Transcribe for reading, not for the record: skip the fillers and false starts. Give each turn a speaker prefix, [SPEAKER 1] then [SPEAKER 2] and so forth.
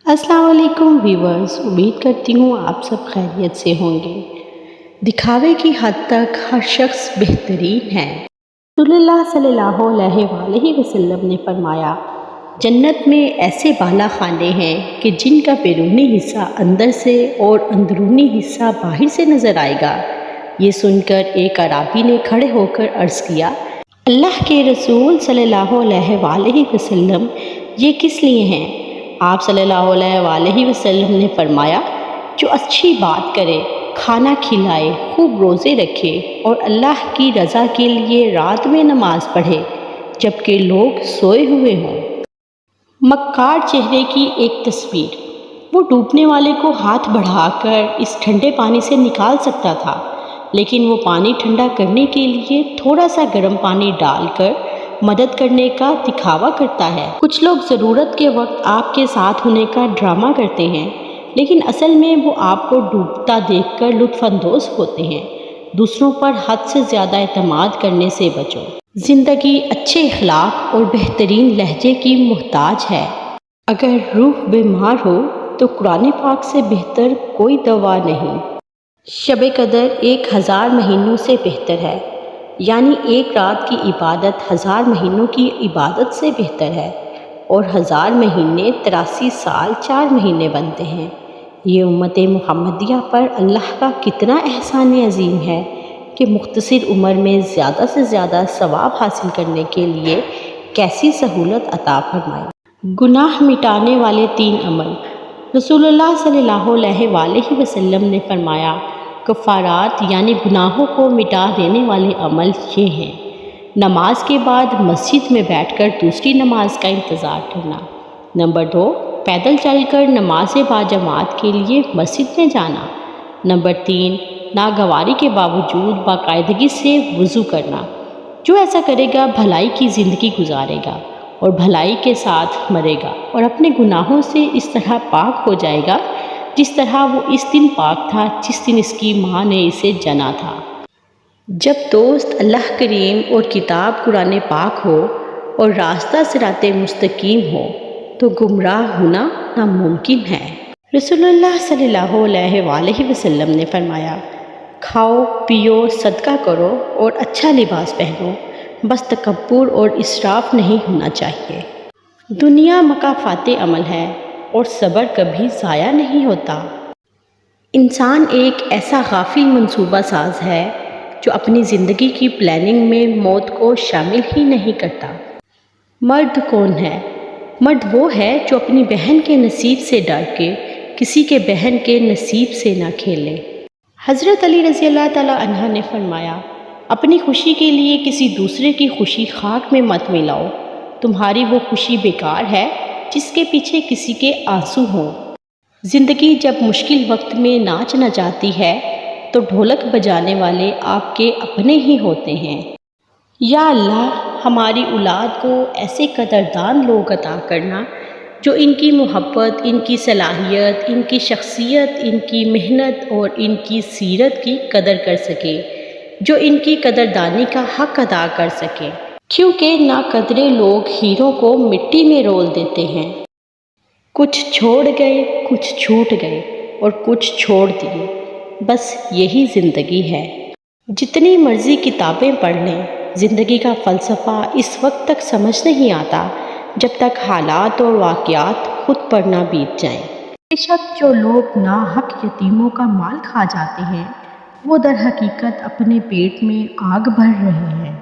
[SPEAKER 1] अस्सलाम वालेकुम व्यूवर्स, उम्मीद करती हूँ आप सब खैरियत से होंगे। दिखावे की हद तक हर शख्स बेहतरीन है। रसूलुल्लाह सल्लल्लाहु अलैहि वसल्लम ने फरमाया, जन्नत में ऐसे बाला खाने हैं कि जिनका बैरूनी हिस्सा अंदर से और अंदरूनी हिस्सा बाहर से नज़र आएगा। ये सुनकर एक अराबी ने खड़े होकर अर्ज़ किया, अल्लाह के रसूल सल्लल्लाहु अलैहि वसल्लम, ये किस लिए हैं? आप सल्लल्लाहु अलैहि वसल्लम ने फरमाया, जो अच्छी बात करे, खाना खिलाए, खूब रोज़े रखे और अल्लाह की रज़ा के लिए रात में नमाज़ पढ़े जबकि लोग सोए हुए हों। मक्कार चेहरे की एक तस्वीर। वो डूबने वाले को हाथ बढ़ाकर इस ठंडे पानी से निकाल सकता था, लेकिन वो पानी ठंडा करने के लिए थोड़ा सा गर्म पानी डालकर मदद करने का दिखावा करता है। कुछ लोग ज़रूरत के वक्त आपके साथ होने का ड्रामा करते हैं, लेकिन असल में वो आपको डूबता देखकर लुत्फ़अंदोज़ होते हैं। दूसरों पर हद से ज़्यादा एतमाद करने से बचो। ज़िंदगी अच्छे इखलाक और बेहतरीन लहजे की मोहताज है। अगर रूह बीमार हो तो कुरान पाक से बेहतर कोई दवा नहीं। शब कदर 1000 महीनों से बेहतर है, यानी एक रात की इबादत 1000 महीनों की इबादत से बेहतर है, और 1000 महीने 83 साल 4 महीने बनते हैं। ये उम्मत मुहम्मदिया पर अल्लाह का कितना एहसान अजीम है कि मुख्तसर उम्र में ज़्यादा से ज़्यादा सवाब हासिल करने के लिए कैसी सहूलत अता फरमाई। गुनाह मिटाने वाले 3 अमल। रसूलुल्लाह सल्लल्लाहु अलैहि वसल्लम ने फरमाया, कफ़ारात यानी गुनाहों को मिटा देने वाले अमल ये हैं। नमाज के बाद मस्जिद में बैठकर दूसरी नमाज का इंतज़ार करना। नंबर 2, पैदल चलकर नमाज बाजमात के लिए मस्जिद में जाना। नंबर 3, नागवारी के बावजूद बाकायदगी से वज़ू करना। जो ऐसा करेगा भलाई की ज़िंदगी गुजारेगा और भलाई के साथ मरेगा और अपने गुनाहों से इस तरह पाक हो जाएगा जिस तरह वो इस दिन पाक था जिस दिन इसकी माँ ने इसे जना था। जब दोस्त अल्लाह करीम और किताब कुरान पाक हो और रास्ता सिराते मुस्तकीम हो तो गुमराह होना नामुमकिन है। रसूलुल्लाह सल्लल्लाहु अलैहि वसल्लम ने फरमाया, खाओ पियो, सदका करो और अच्छा लिबास पहनो, बस तकब्बुर और इसराफ नहीं होना चाहिए। दुनिया मकाफ़ाते अमल है और सब्र कभी ज़ाया नहीं होता। इंसान एक ऐसा गाफिल मंसूबा साज है जो अपनी ज़िंदगी की प्लानिंग में मौत को शामिल ही नहीं करता। मर्द कौन है? मर्द वो है जो अपनी बहन के नसीब से डर के किसी के बहन के नसीब से ना खेले। हज़रत अली रज़ी अल्लाह ताला अन्हा ने फरमाया, अपनी खुशी के लिए किसी दूसरे की खुशी खाक में मत मिलाओ। तुम्हारी वो खुशी बेकार है जिसके पीछे किसी के आंसू हों। ज़िंदगी जब मुश्किल वक्त में नाच नचाती है तो ढोलक बजाने वाले आपके अपने ही होते हैं। या अल्लाह, हमारी औलाद को ऐसे कदरदान लोग अता करना जो इनकी मोहब्बत, इनकी सलाहियत, इनकी शख्सियत, इनकी मेहनत और इनकी सीरत की कदर कर सके, जो इनकी कदरदानी का हक़ अदा कर सके। क्योंकि नाकदरे लोग हीरों को मिट्टी में रोल देते हैं। कुछ छोड़ गए, कुछ छूट गए और कुछ छोड़ दिए, बस यही ज़िंदगी है। जितनी मर्ज़ी किताबें पढ़ लें, ज़िंदगी का फ़लसफ़ा इस वक्त तक समझ नहीं आता जब तक हालात और वाक़यात खुद पर ना बीत जाएं। बेशक जो लोग नाहक यतीमों का माल खा जाते हैं वो दर हकीकत अपने पेट में आग भर रहे हैं।